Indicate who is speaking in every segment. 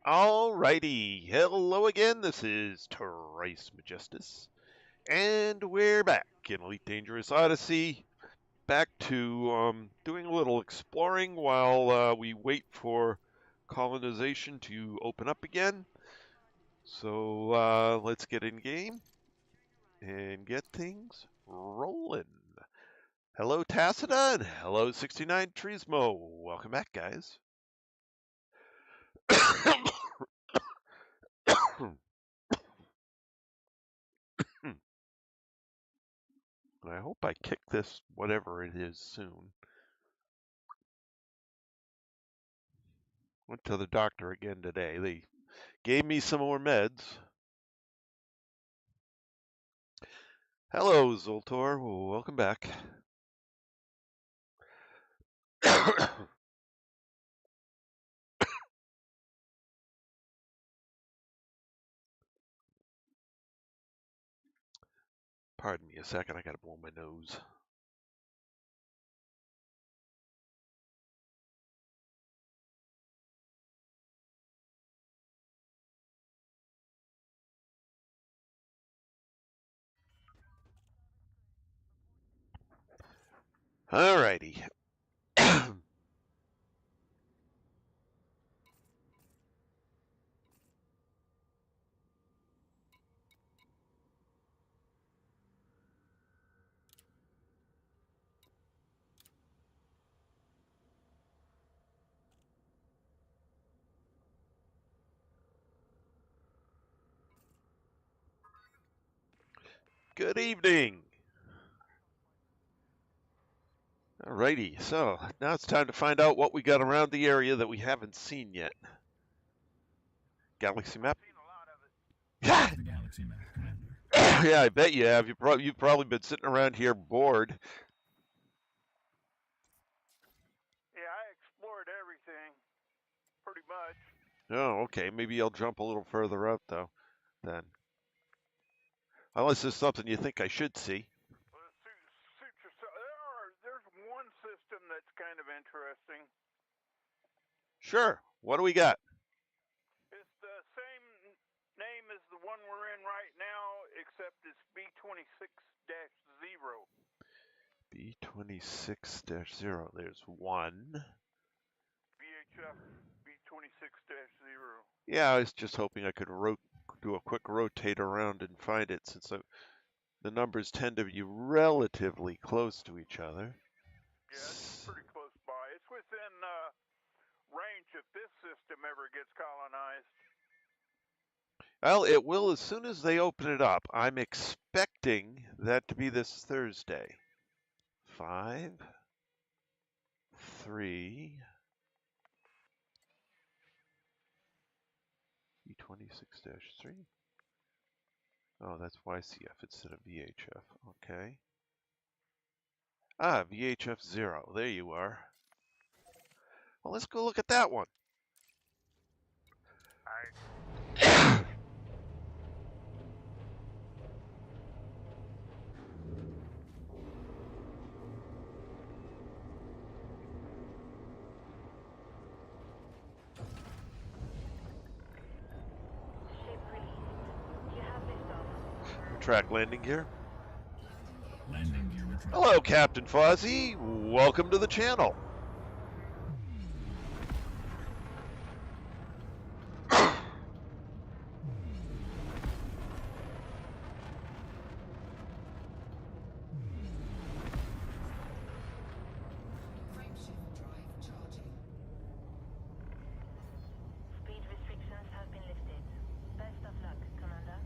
Speaker 1: Alrighty, hello again, this is Trice Majestus, and we're back in Elite Dangerous Odyssey, back to doing a little exploring while we wait for colonization to open up again. So let's get in game and get things rolling. Hello Tacita, and hello 69 Trismo, welcome back guys. I hope I kick this, whatever it is, soon. Went to the doctor again today. They gave me some more meds. Hello, Zoltor. Welcome back. Pardon me a second. I gotta blow my nose. Alrighty. Good evening. Alrighty, so now it's time to find out what we got around the area that we haven't seen yet. Galaxy map? Yeah!
Speaker 2: The galaxy map, Commander.
Speaker 1: Yeah, I bet you have. You've probably been sitting around here bored.
Speaker 3: Yeah, I explored everything, pretty much.
Speaker 1: Oh, okay. Maybe I'll jump a little further out, though, then. Unless there's something you think I should see.
Speaker 3: Well, suit yourself. There's one system that's kind of interesting.
Speaker 1: Sure. What do we got?
Speaker 3: It's the same name as the one we're in right now, except it's B26-0.
Speaker 1: B26-0. There's one.
Speaker 3: VHF B26-0.
Speaker 1: Yeah, I was just hoping I could do a quick rotate around and find it, since the numbers tend to be relatively close to each other.
Speaker 3: Yeah, it's pretty close by. It's within range if this system ever gets colonized.
Speaker 1: Well, it will as soon as they open it up. I'm expecting that to be this Thursday. 5, 3, B26-3. Oh, that's YCF instead of VHF. Okay. Ah, VHF 0. There you are. Well, let's go look at that one. Track landing gear.
Speaker 2: Landing gear retracted.
Speaker 1: Hello, Captain Fozzie. Welcome to the channel.
Speaker 4: Speed restrictions have been lifted. Best of luck, Commander.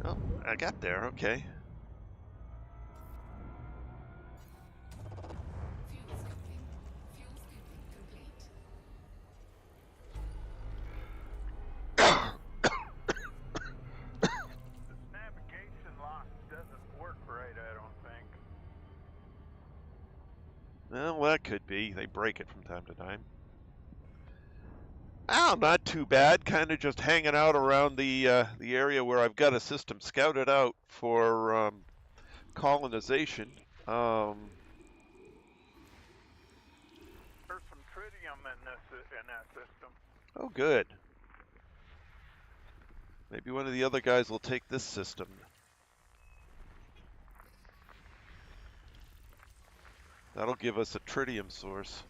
Speaker 1: Oh, I got there, okay.
Speaker 5: Fuel scooping. Fuel scooping complete.
Speaker 3: This navigation lock doesn't work right, I don't think.
Speaker 1: Well, that could be. They break it from time to time. Oh, not too bad. Kind of just hanging out around the area where I've got a system scouted out for colonization.
Speaker 3: There's some tritium in that system.
Speaker 1: Oh, good. Maybe one of the other guys will take this system. That'll give us a tritium source.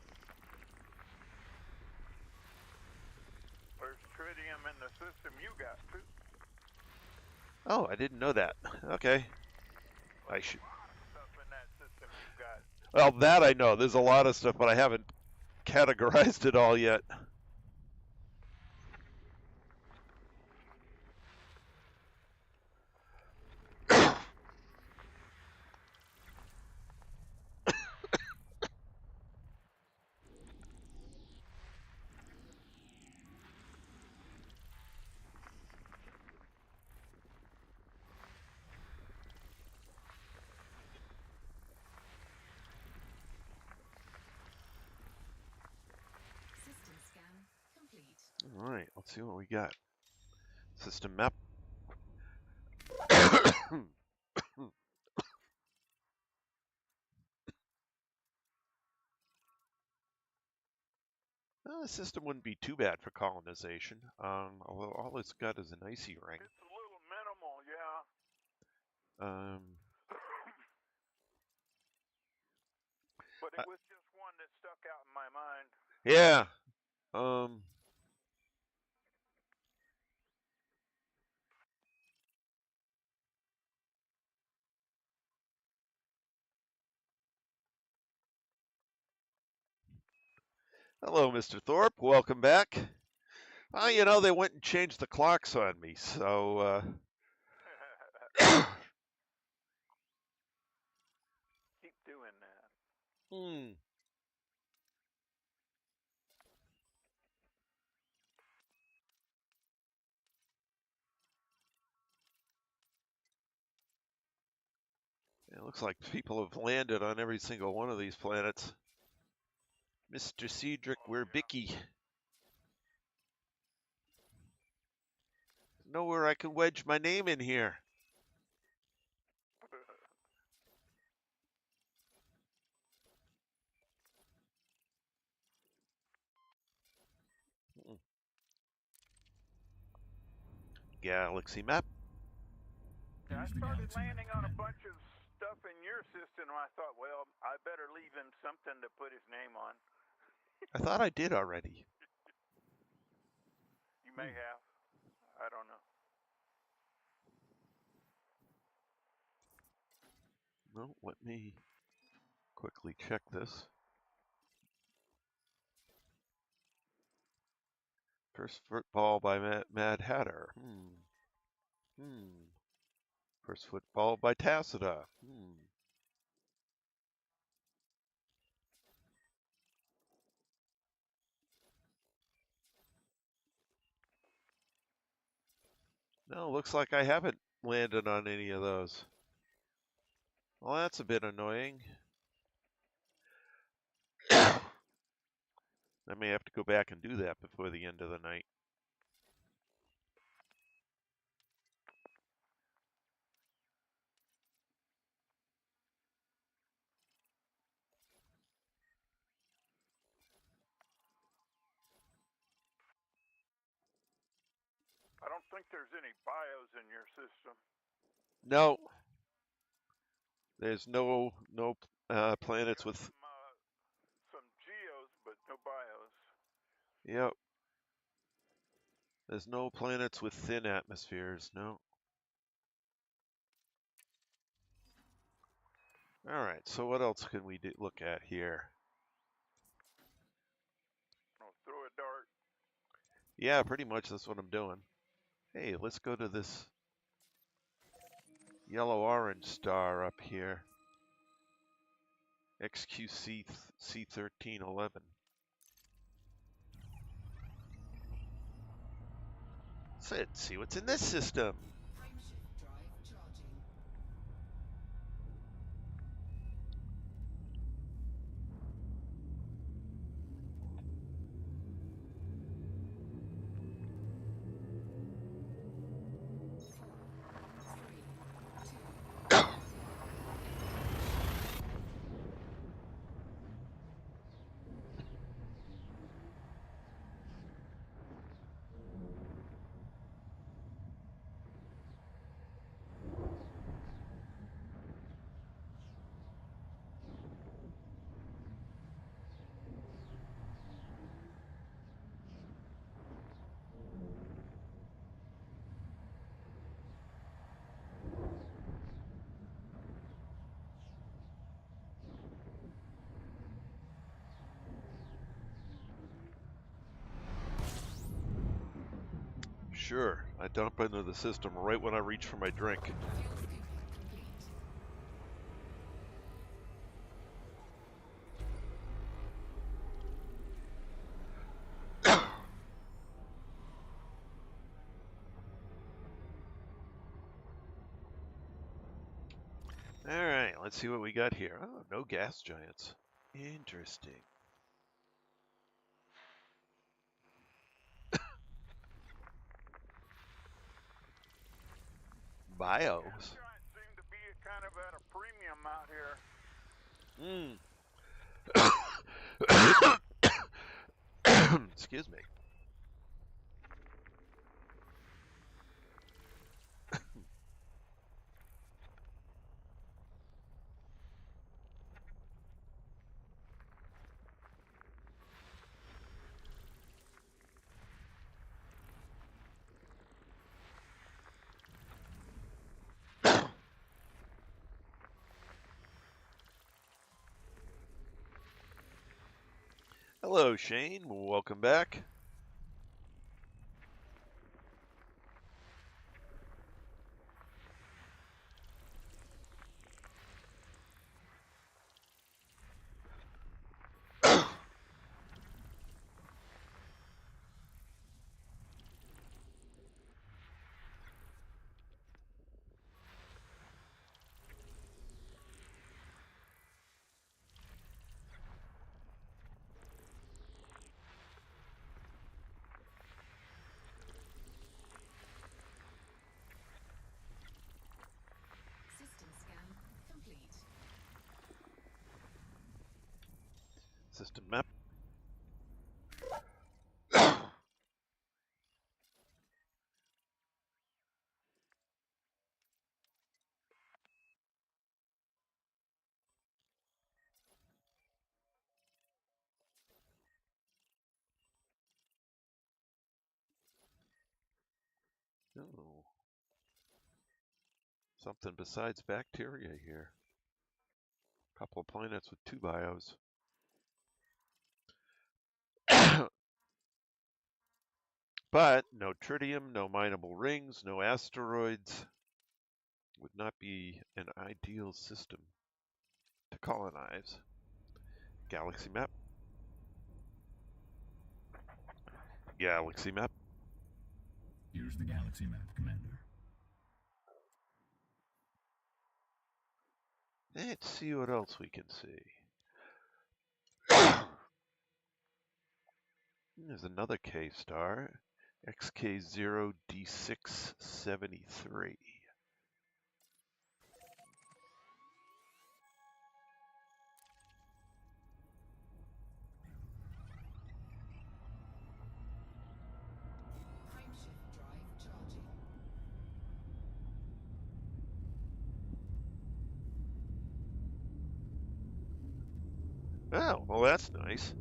Speaker 3: There's tritium in the system you got too.
Speaker 1: Oh, I didn't know that. Okay. I should.
Speaker 3: A lot of stuff in that system you got.
Speaker 1: Well, that I know. There's a lot of stuff, but I haven't categorized it all yet.
Speaker 5: System scan complete.
Speaker 1: All right, let's see what we got. System map. Well, the system wouldn't be too bad for colonization. Although all it's got is an icy ring.
Speaker 3: It's a little minimal, yeah. But it was just one that stuck out in my mind.
Speaker 1: Yeah. Hello, Mr. Thorpe. Welcome back. You know, they went and changed the clocks on me, so,
Speaker 3: Keep doing that.
Speaker 1: It looks like people have landed on every single one of these planets. Mr. Cedric, we're Bicky. Nowhere I can wedge my name in here. Galaxy map.
Speaker 3: Yeah, I
Speaker 2: Use the
Speaker 3: started
Speaker 2: galaxy map
Speaker 3: landing on a
Speaker 2: command.
Speaker 3: bunch of stuff in your system, and I thought, well, I better leave him something to put his name on.
Speaker 1: I thought I did already.
Speaker 3: You may have. I don't know.
Speaker 1: Well, let me quickly check this. First football by Mad Hatter. First football by Tacita. No, looks like I haven't landed on any of those. Well, that's a bit annoying. I may have to go back and do that before the end of the night.
Speaker 3: I don't think there's any bios in your system.
Speaker 1: No. There's no planets with.
Speaker 3: Some geos, but no bios.
Speaker 1: Yep. There's no planets with thin atmospheres. No. All right. So what else can we look at here?
Speaker 3: I'll throw a dart.
Speaker 1: Yeah, pretty much that's what I'm doing. Hey, let's go to this yellow-orange star up here. XQC C1311. Let's see what's in this system.
Speaker 5: Frameshift drive charging.
Speaker 1: Sure, I dump into the system right when I reach for my drink.
Speaker 5: Fuel skipping complete.
Speaker 1: All right, let's see what we got here. Oh, no gas giants. Interesting. Bios.
Speaker 3: Giants seem to be kind of at a premium out here.
Speaker 1: Excuse me. Hello, Shane. Welcome back.
Speaker 5: System scan complete.
Speaker 1: System map. Oh, something besides bacteria here. A couple of planets with 2 bios. But no tritium, no mineable rings, no asteroids. Would not be an ideal system to colonize. Galaxy map. Galaxy map.
Speaker 2: Here's the galaxy map, Commander.
Speaker 1: Let's see what else we can see. There's another K star, XK0D673.
Speaker 5: Frameshift drive charging.
Speaker 1: Oh, well, that's nice.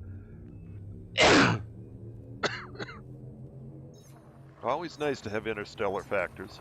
Speaker 1: Always nice to have interstellar factors.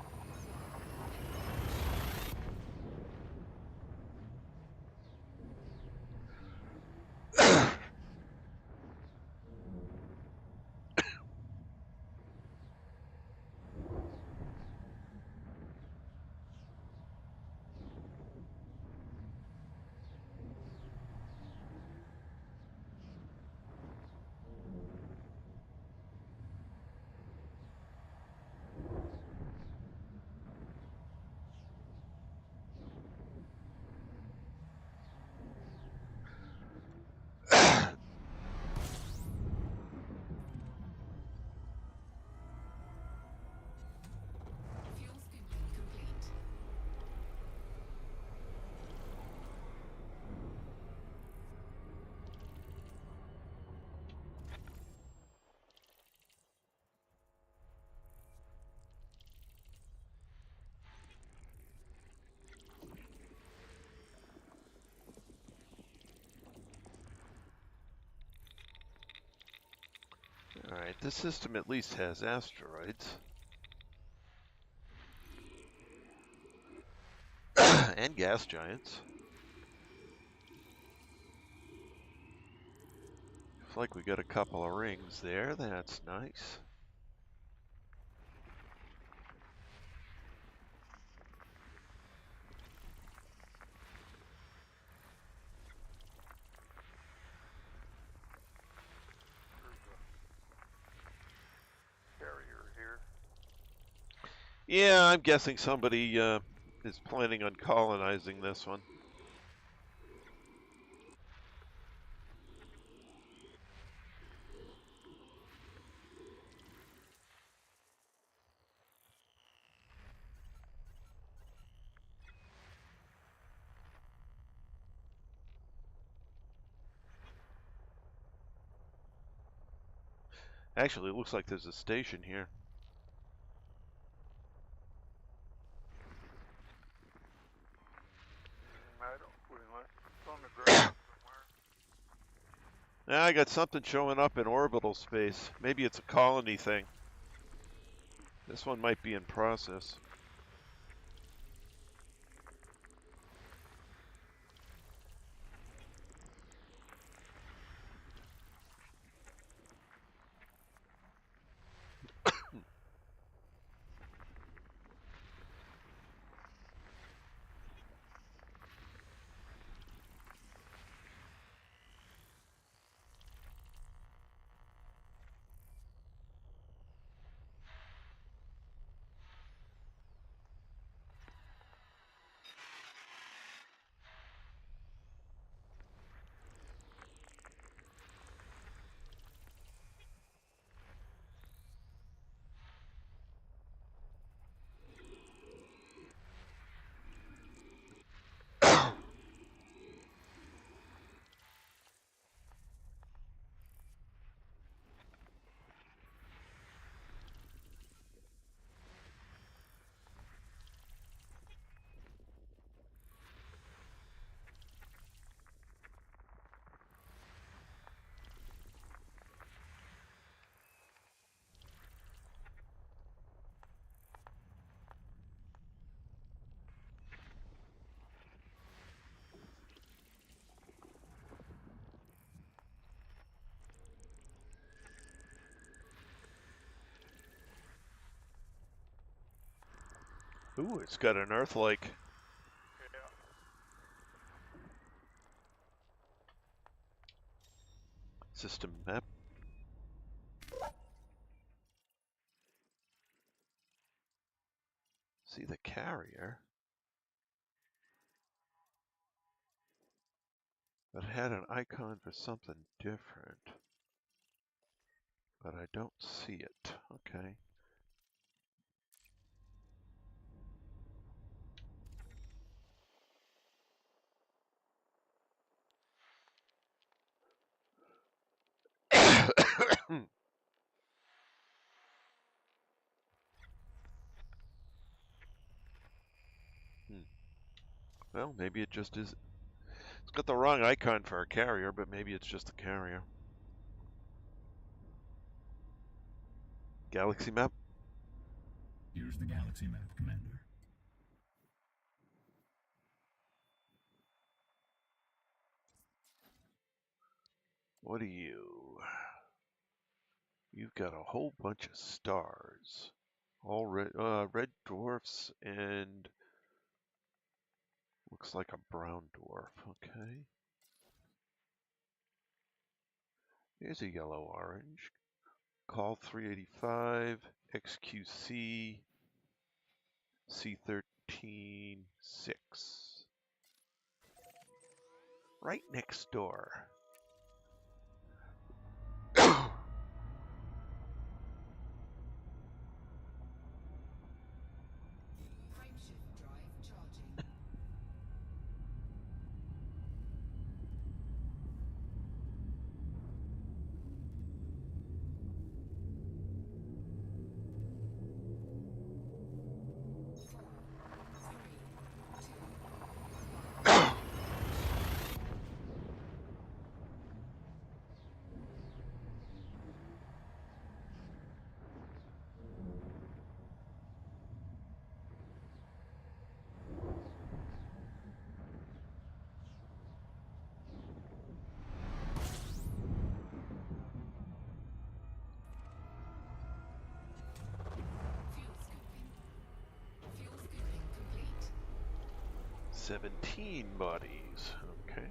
Speaker 1: Alright, this system at least has asteroids. And gas giants. Looks like we got a couple of rings there. That's nice.
Speaker 3: Carrier here.
Speaker 1: Yeah, I'm guessing somebody is planning on colonizing this one. Actually, it looks like there's a station here.
Speaker 3: I don't unless it's on the ground somewhere.
Speaker 1: Now I got something showing up in orbital space. Maybe it's a colony thing. This one might be in process. Ooh, it's got an Earth-like
Speaker 3: Yeah.
Speaker 1: system map. See the carrier. But it had an icon for something different. But I don't see it. Okay. Well, maybe it just is. It's got the wrong icon for a carrier, but maybe it's just a carrier. Galaxy map?
Speaker 2: Here's the galaxy map, Commander.
Speaker 1: What are you? You've got a whole bunch of stars. All red dwarfs and looks like a brown dwarf. Okay. Here's a yellow-orange. Call 385, XQC, C13, 6. Right next door.
Speaker 5: Frameshift drive charging.
Speaker 1: 17 bodies. Okay.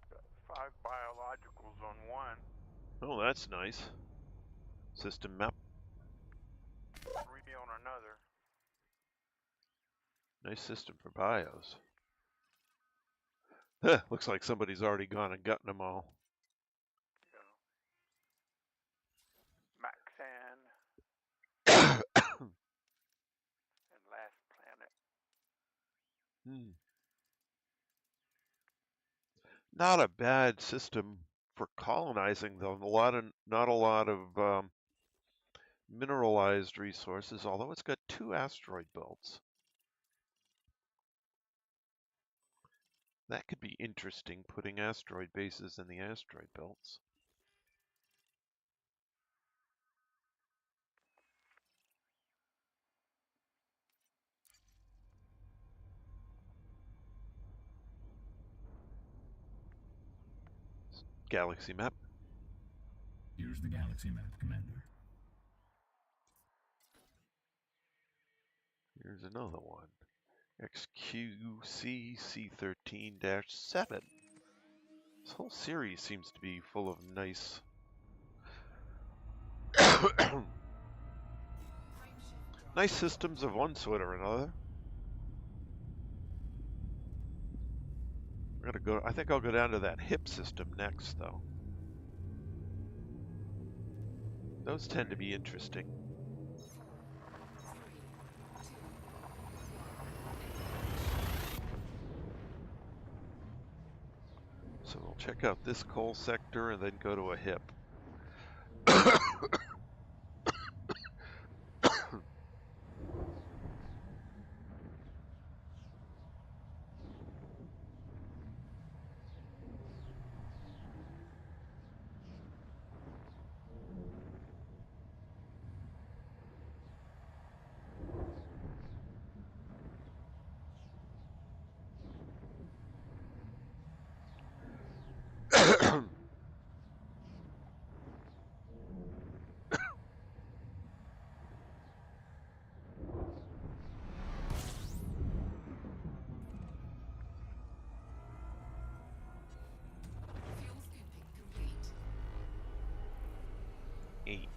Speaker 3: Got 5 biologicals on one,
Speaker 1: Oh, that's nice. System map.
Speaker 3: 3 on another.
Speaker 1: Nice system for bios. Huh, looks like somebody's already gone and gotten them all.
Speaker 3: You know, Maxan and Last Planet.
Speaker 1: Not a bad system for colonizing, though. Not a lot of mineralized resources, although it's got 2 asteroid belts. That could be interesting, putting asteroid bases in the asteroid belts. Galaxy map.
Speaker 2: Here's the galaxy map, Commander.
Speaker 1: Here's another one. XQC C13-7. This whole series seems to be full of nice nice systems of one sort or another. I think I'll go down to that hip system next, though. Those tend to be interesting. So we'll check out this coal sector and then go to a hip.
Speaker 5: Fuel scooping complete.
Speaker 1: 8.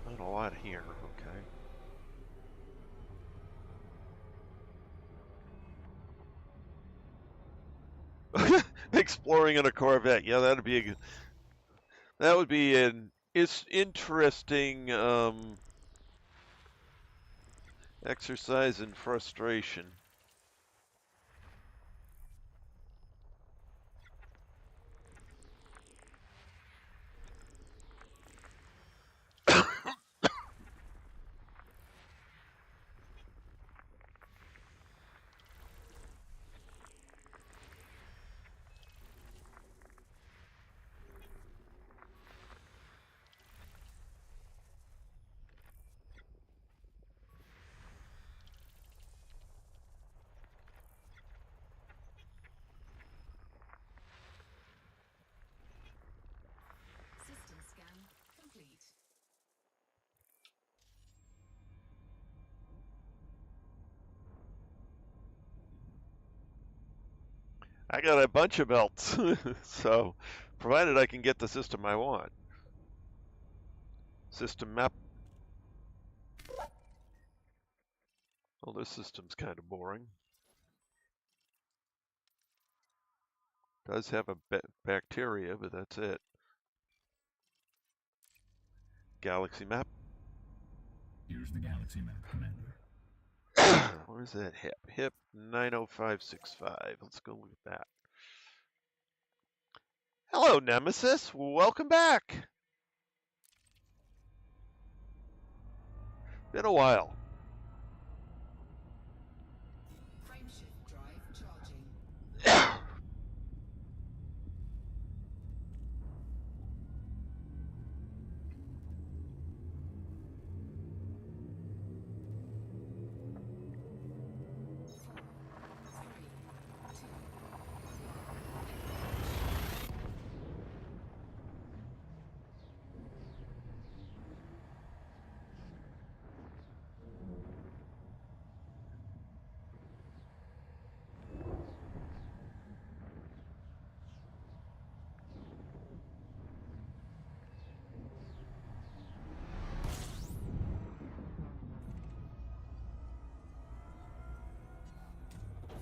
Speaker 1: Not a lot here, okay. Exploring in a Corvette. Yeah, that would be an interesting exercise in frustration. I got a bunch of belts, so provided I can get the system I want. System map. Well, this system's kind of boring. Does have a bacteria, but that's it. Galaxy map.
Speaker 2: Here's the galaxy map, Commander.
Speaker 1: Where's that hip? Hip 90565. Let's go look at that. Hello, Nemesis. Welcome back. Been a while.
Speaker 5: Frameshift drive charging.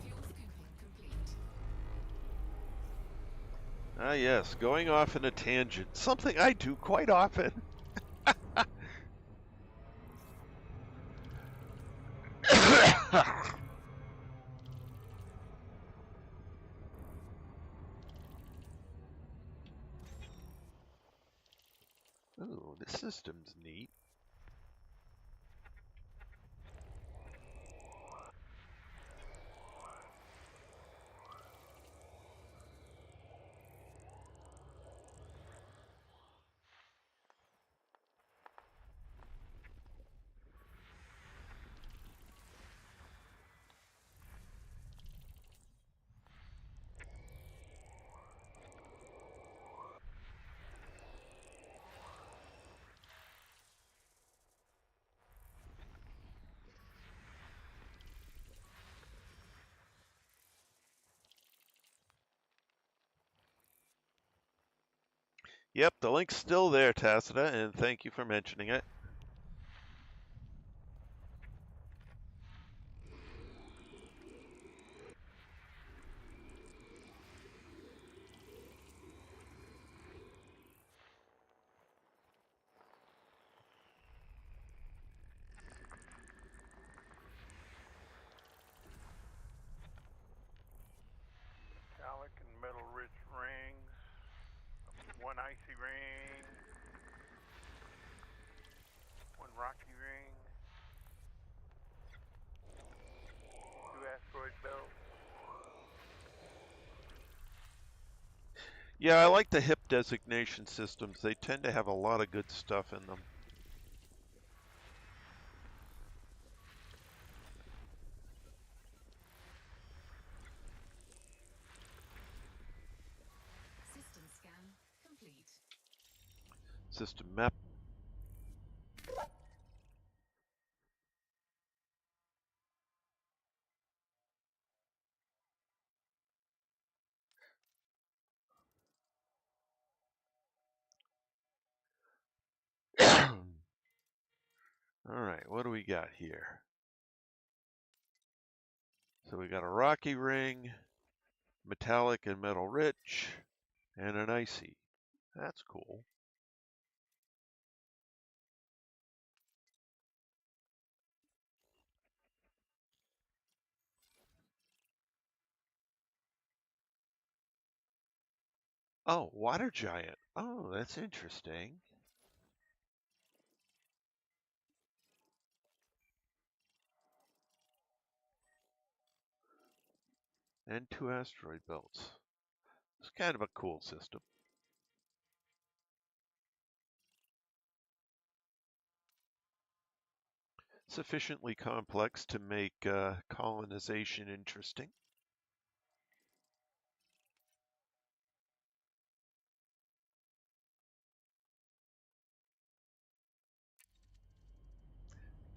Speaker 5: Fuel scooping complete.
Speaker 1: Ah, yes, going off in a tangent. Something I do quite often. Ooh, this system's neat. Yep, the link's still there, Tacita, and thank you for mentioning it.
Speaker 3: Metallic and metal rich rings. One icy ring. One rocky ring. Two asteroid belts.
Speaker 1: Yeah, I like the HIP designation systems. They tend to have a lot of good stuff in them.
Speaker 5: System scan complete.
Speaker 1: System map. All right, what do we got here? So we got a rocky ring, metallic and metal rich, and an icy. That's cool. Oh, water giant. Oh, that's interesting. And two asteroid belts. It's kind of a cool system. Sufficiently complex to make colonization interesting.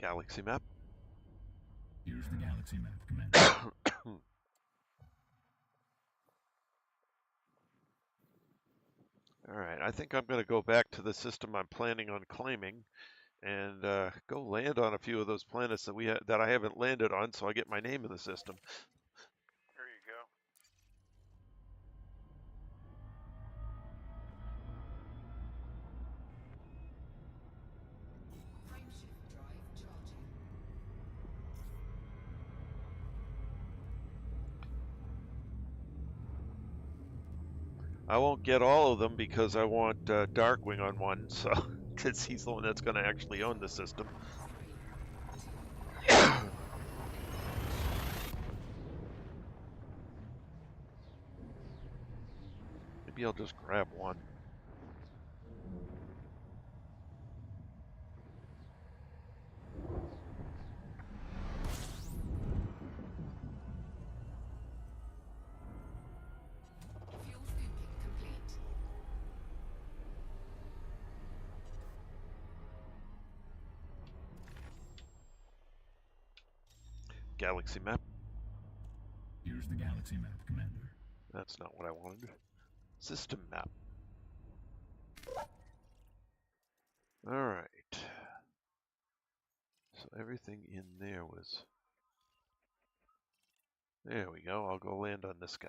Speaker 1: Galaxy map.
Speaker 2: Here's the galaxy map, Commander.
Speaker 1: All right, I think I'm going to go back to the system I'm planning on claiming and go land on a few of those planets that I haven't landed on, so I get my name in the system.
Speaker 3: There you go.
Speaker 5: Frameshift drive charging.
Speaker 1: I won't get all of them because I want Darkwing on one, so because he's the one that's going to actually own the system.
Speaker 5: 3, 2,
Speaker 1: Maybe I'll just grab one.
Speaker 5: fuel scooping complete.
Speaker 1: Galaxy map.
Speaker 2: Here's the galaxy map, Commander.
Speaker 1: That's not what I wanted. System map. All right. So everything in there was... There we go. I'll go land on this guy.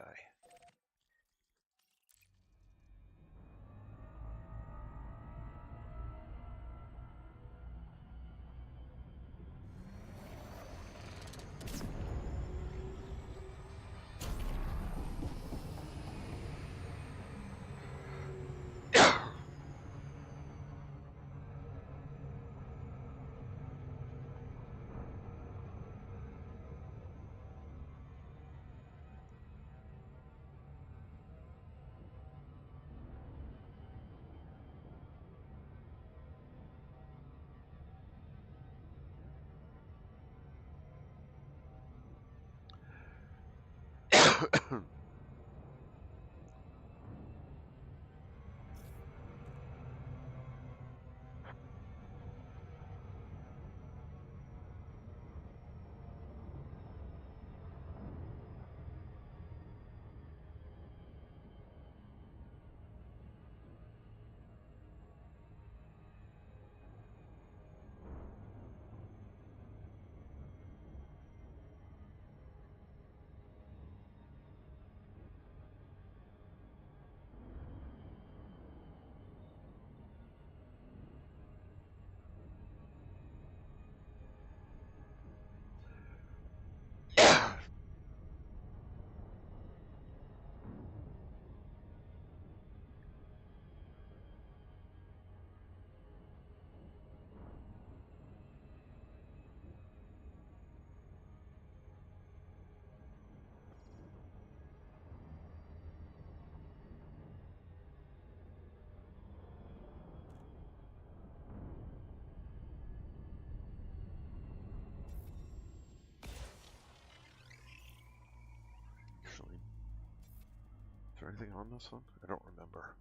Speaker 1: Actually, is there anything on this one? I don't remember.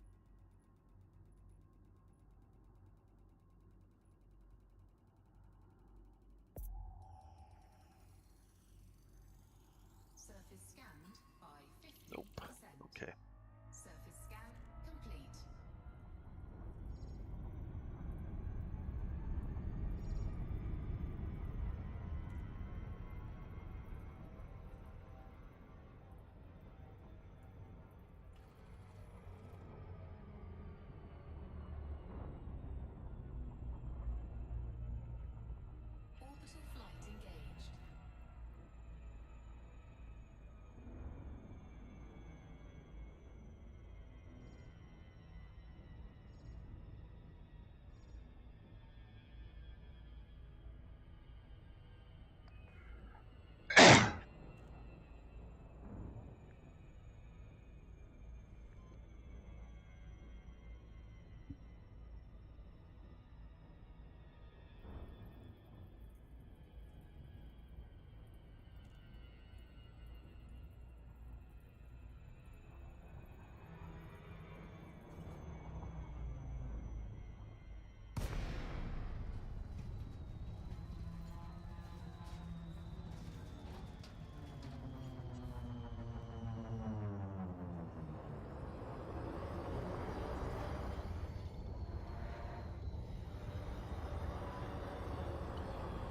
Speaker 5: Surface scanned by 50%.
Speaker 1: Nope. Okay.
Speaker 5: Surface scan complete.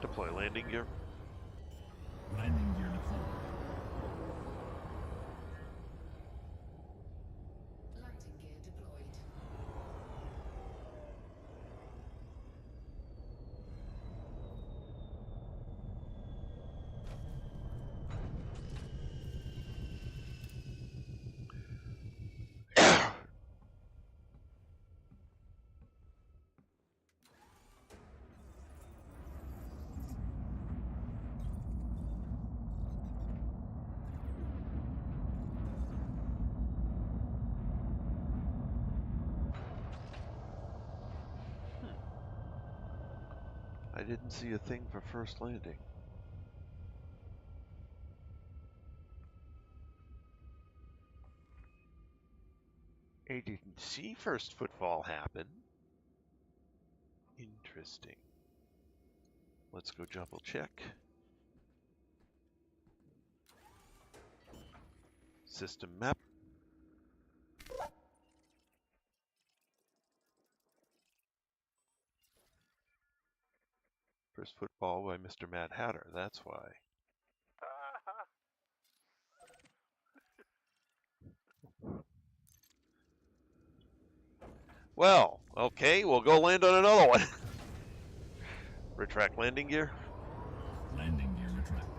Speaker 1: Deploy landing gear.
Speaker 2: Landing gear deployed.
Speaker 5: Landing gear deployed.
Speaker 1: I didn't see a thing for first landing. I didn't see first footfall happen. Interesting. Let's go double check. System map. First football by Mr. Mad Hatter, that's why. Well, okay, we'll go land on another one. Retract landing gear.
Speaker 2: Landing gear retracted.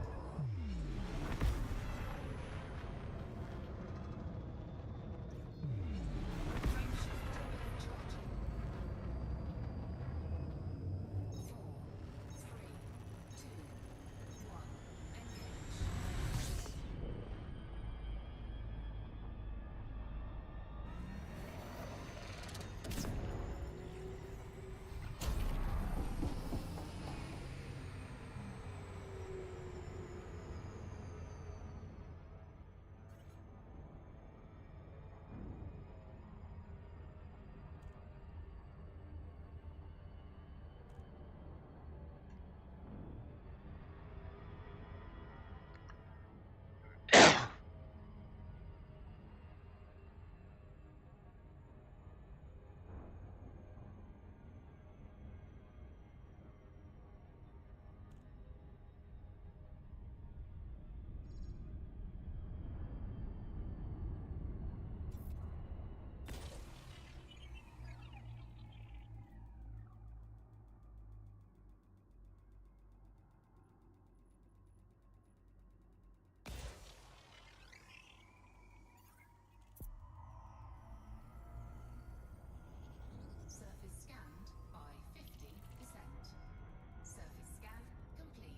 Speaker 5: Surface scanned by 50%. Surface scan complete.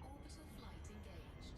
Speaker 5: Orbital flight engaged.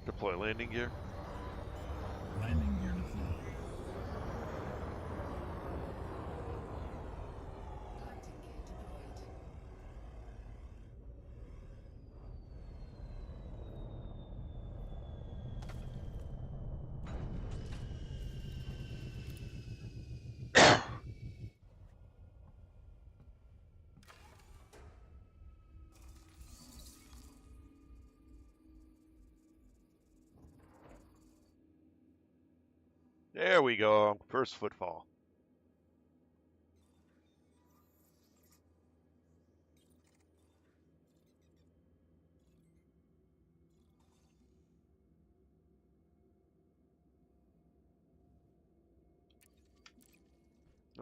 Speaker 1: Deploy landing gear.
Speaker 2: Landing gear deployed.
Speaker 5: Landing gear deployed.
Speaker 1: There we go. First footfall.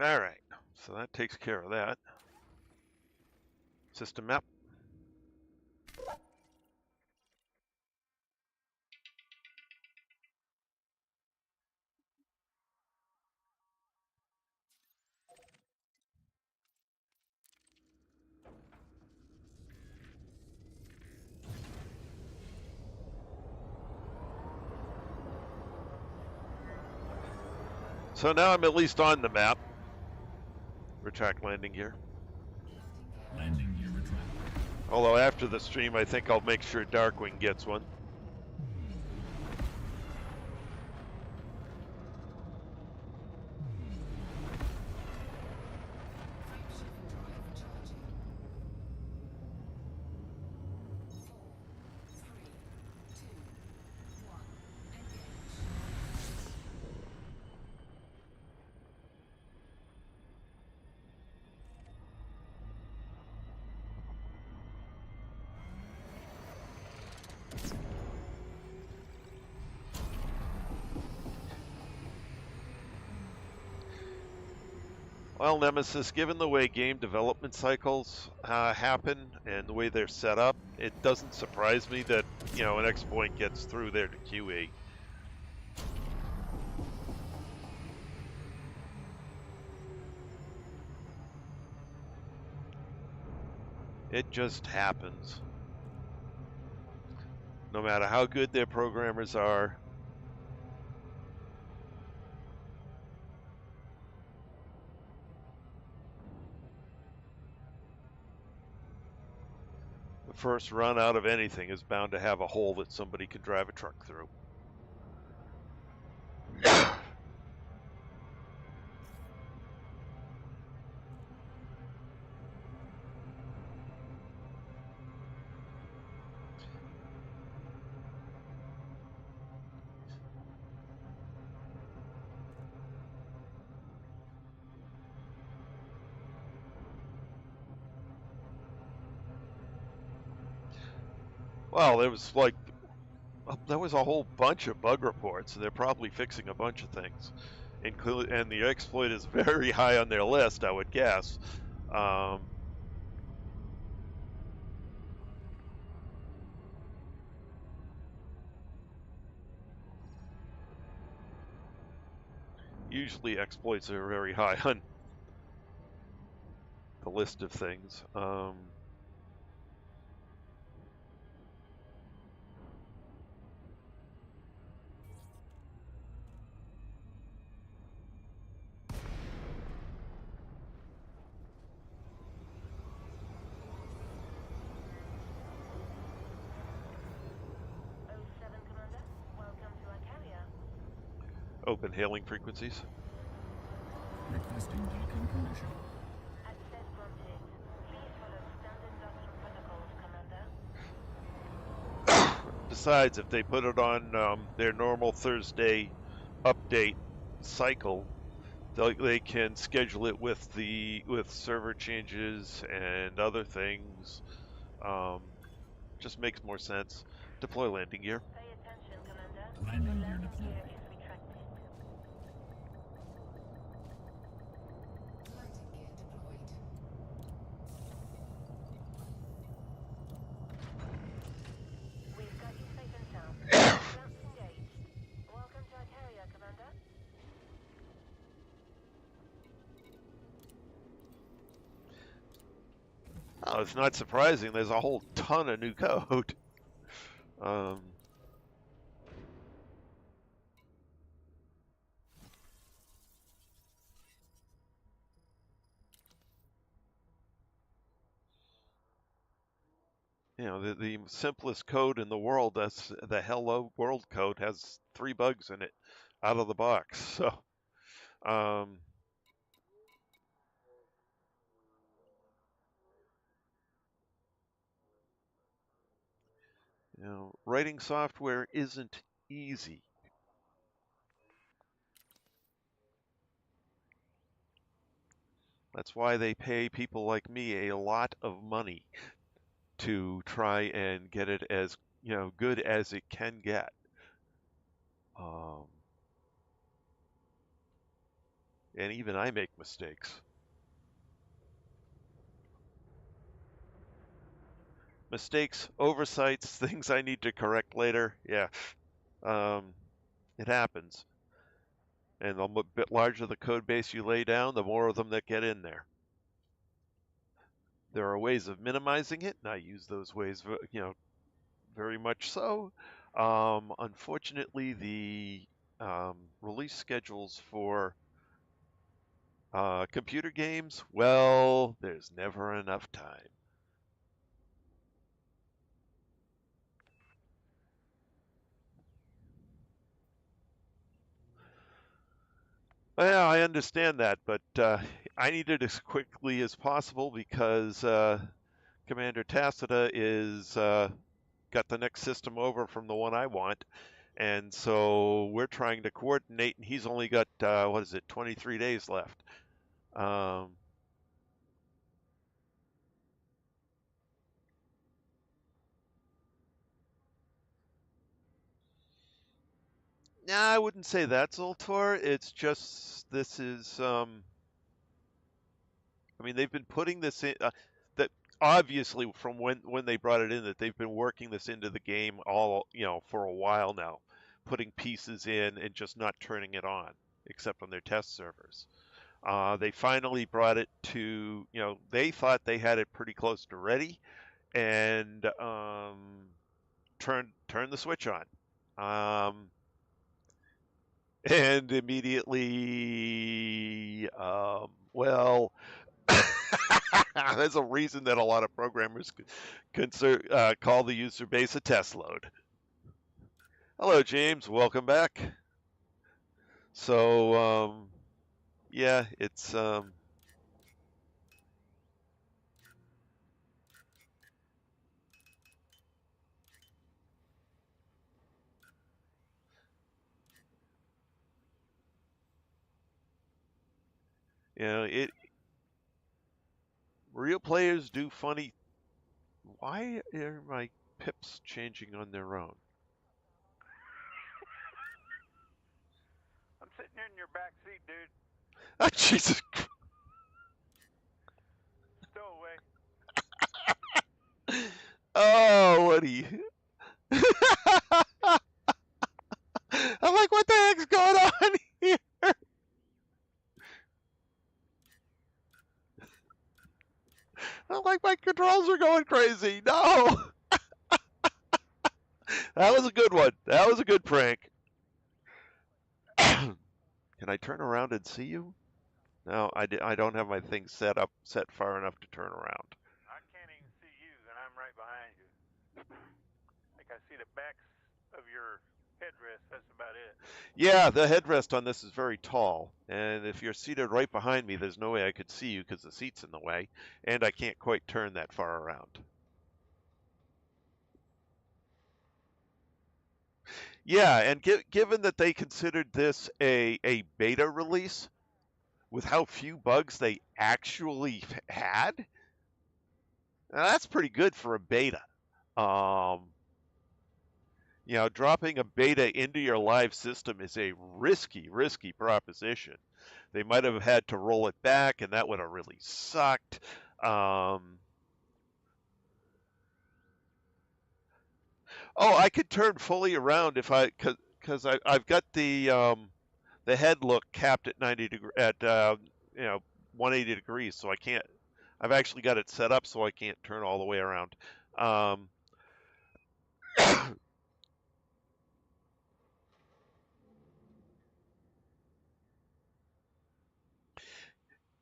Speaker 1: All right. So that takes care of that. System map. So now I'm at least on the map. Retract landing gear.
Speaker 2: Landing gear retract.
Speaker 1: Although after the stream, I think I'll make sure Darkwing gets one.
Speaker 5: Frameshift drive charging. 4, 3, 2, 1. Engage.
Speaker 1: Well, Nemesis, given the way game development cycles happen and the way they're set up, it doesn't surprise me that, an exploit gets through there to QE. It just happens. No matter how good their programmers are. The first run out of anything is bound to have a hole that somebody can drive a truck through. Well, there was a whole bunch of bug reports, and they're probably fixing a bunch of things, and the exploit is very high on their list, I would guess. Usually, exploits are very high on the list of things.
Speaker 4: 07 Commander, welcome to our carrier.
Speaker 1: Open hailing frequencies.
Speaker 2: Requesting docking permission.
Speaker 4: Access granted. Please follow standard docking protocols, Commander.
Speaker 1: Besides, if they put it on their normal Thursday update cycle, they can schedule it with server changes and other things. Just makes more sense. Deploy landing gear.
Speaker 4: Pay attention, Commander.
Speaker 2: Landing
Speaker 4: Your
Speaker 2: gear
Speaker 4: landing gear
Speaker 2: deployed.
Speaker 4: is retracted.
Speaker 5: Landing gear deployed.
Speaker 4: We've got you safe and sound. Routes engaged. Welcome to our carrier, Commander.
Speaker 1: Oh, it's not surprising. There's a whole ton of new code. The simplest code in the world, that's the Hello World code, has 3 bugs in it out of the box. So, writing software isn't easy. That's why they pay people like me a lot of money to try and get it as good as it can get. And even I make mistakes. Mistakes, oversights, things I need to correct later. Yeah, it happens. And the bit larger the code base you lay down, the more of them that get in there. There are ways of minimizing it, and I use those ways, very much so. Unfortunately, the release schedules for Computer games, well, there's never enough time. Well, I understand that, but I need it as quickly as possible because Commander Tacita is got the next system over from the one I want, and so we're trying to coordinate, and he's only got what is it, 23 days left. Um, nah, I wouldn't say that's Zoltor. It's just this is. I mean, they've been putting this in. That obviously from when they brought it in, that they've been working this into the game all for a while now, putting pieces in and just not turning it on, except on their test servers. They finally brought it to, they thought they had it pretty close to ready, and turned the switch on, and immediately, well, there's a reason that a lot of programmers call the user base a test load. Hello, James. Welcome back. So, yeah, it's it. Real players do funny. Why are my pips changing on their own?
Speaker 3: I'm sitting in your back seat, dude.
Speaker 1: Oh, Jesus.
Speaker 3: Stowaway.
Speaker 1: Oh, what do you? I'm like, what the heck's going on here? I'm like, my controls are going crazy. No. That was a good one. That was a good prank. Can I turn around and see you? No, I don't have my thing set far enough to turn around.
Speaker 3: I can't even see you, and I'm right behind you. I think I see the backs of your headrest. That's about it.
Speaker 1: Yeah, the headrest on this is very tall, and if you're seated right behind me, there's no way I could see you because the seat's in the way, and I can't quite turn that far around. Yeah, and given that they considered this a beta release, with how few bugs they actually had, that's pretty good for a beta. Um, dropping a beta into your live system is a risky proposition. They might have had to roll it back, and that would have really sucked. Oh, I could turn fully around if because I've got the head look capped at 180 degrees, so I can't. I've actually got it set up so I can't turn all the way around. Um,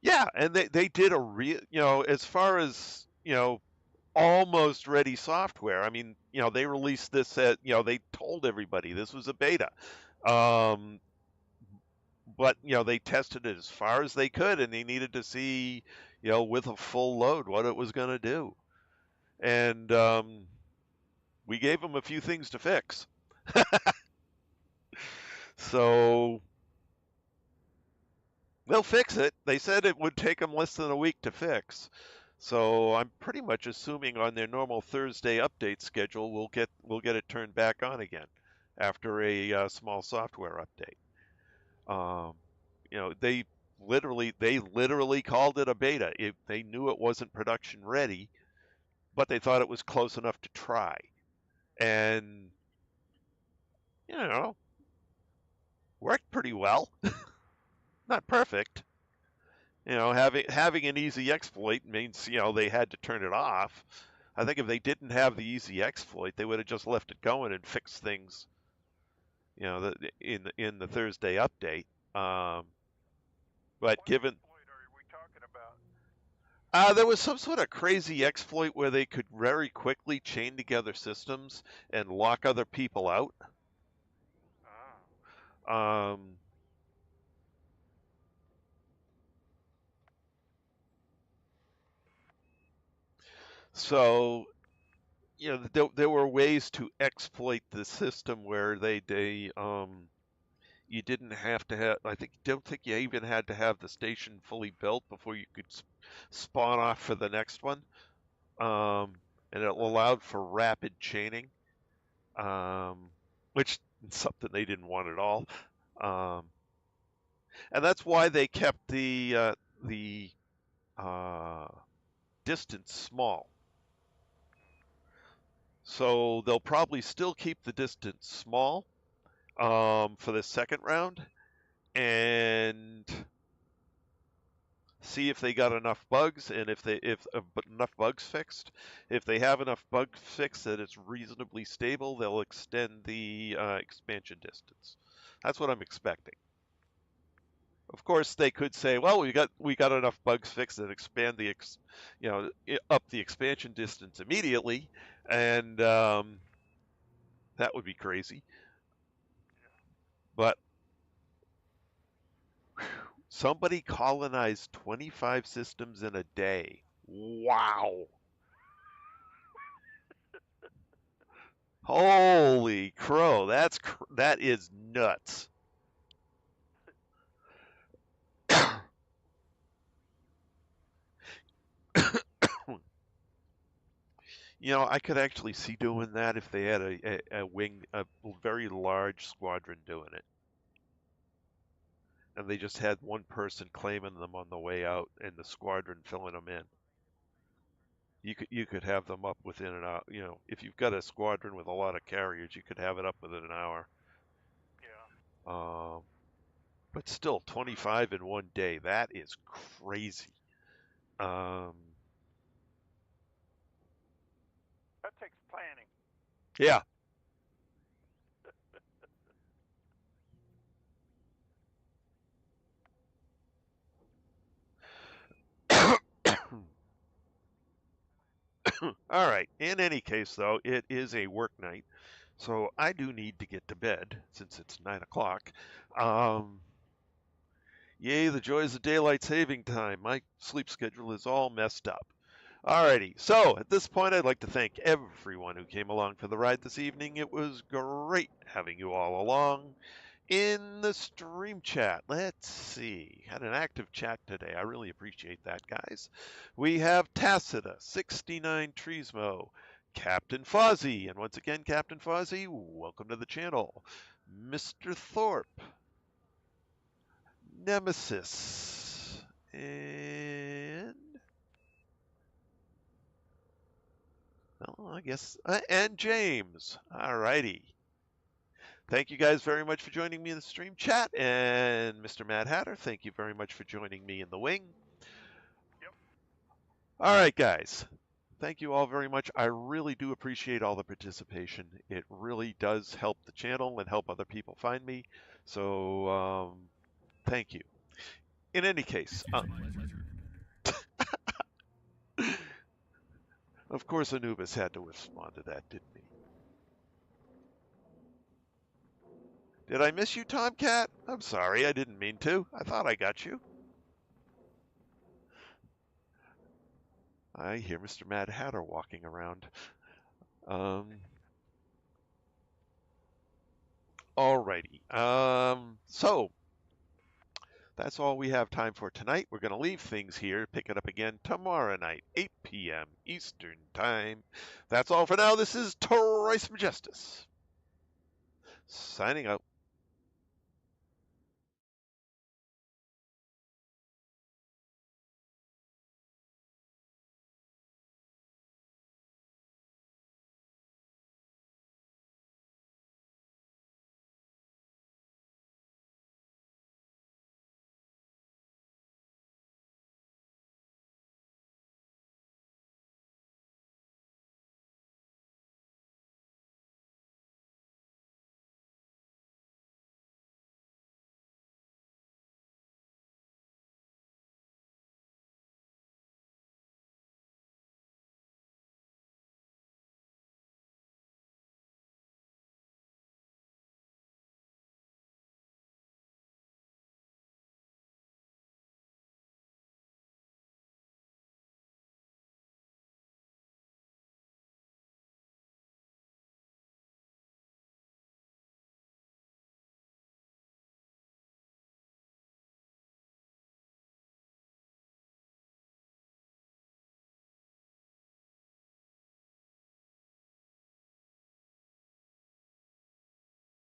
Speaker 1: yeah, and they did a real, as far as, almost ready software. I mean, they released this at, they told everybody this was a beta. Um, but, they tested it as far as they could, and they needed to see, with a full load what it was going to do. And we gave them a few things to fix. So they'll fix it. They said it would take them less than a week to fix. So I'm pretty much assuming on their normal Thursday update schedule, we'll get it turned back on again after a small software update. They literally called it a beta. They knew it wasn't production ready, but they thought it was close enough to try. And you know, worked pretty well. Not perfect. Having an easy exploit means they had to turn it off. I think if they didn't have the easy exploit, they would have just left it going and fixed things. In the Thursday update. But given There was some sort of crazy exploit where they could very quickly chain together systems and lock other people out.
Speaker 3: Ah.
Speaker 1: Um, so there were ways to exploit the system where you didn't have to have. Don't think you even had to have the station fully built before you could spawn off for the next one. And it allowed for rapid chaining, which is something they didn't want at all. Um, and that's why they kept the uh, distance small. So they'll probably still keep the distance small for the second round and see if they got enough bugs and if enough bugs fixed. If they have enough bugs fixed that it's reasonably stable, they'll extend the expansion distance. That's what I'm expecting. Of course, they could say, "Well, we got enough bugs fixed that expand up the expansion distance immediately," and that would be crazy. But somebody colonized 25 systems in a day. Wow! Holy crow! That is nuts. I could actually see doing that if they had a very large squadron doing it, and they just had one person claiming them on the way out, and the squadron filling them in. You could have them up within an hour. If you've got a squadron with a lot of carriers, you could have it up within an hour.
Speaker 3: Yeah.
Speaker 1: But still, 25 in one day. That is crazy. Um,
Speaker 3: That takes planning.
Speaker 1: yeah. All right. In any case, though, it is a work night, so I do need to get to bed since it's 9 o'clock. Um, Yay, the joys of daylight saving time. My sleep schedule is all messed up. Alrighty, so at this point, I'd like to thank everyone who came along for the ride this evening. It was great having you all along. In the stream chat, let's see. Had an active chat today. I really appreciate that, guys. We have Tacita, 69 Treesmo, Captain Fozzie, and once again, Captain Fozzie, welcome to the channel. Mr. Thorpe, Nemesis, and well, I guess, and James. All righty. Thank you guys very much for joining me in the stream chat. And Mr. Mad Hatter, thank you very much for joining me in the wing.
Speaker 3: Yep.
Speaker 1: All right, guys. Thank you all very much. I really do appreciate all the participation. It really does help the channel and help other people find me. So, thank you. In any case,
Speaker 2: It's my pleasure.
Speaker 1: of course, Anubis had to respond to that, didn't he? Did I miss you, Tomcat? I'm sorry, I didn't mean to. I thought I got you. I hear Mr. Mad Hatter walking around. Alrighty. So that's all we have time for tonight. We're going to leave things here, pick it up again tomorrow night, 8 p.m. Eastern Time. That's all for now. This is Torice Majestus, signing out.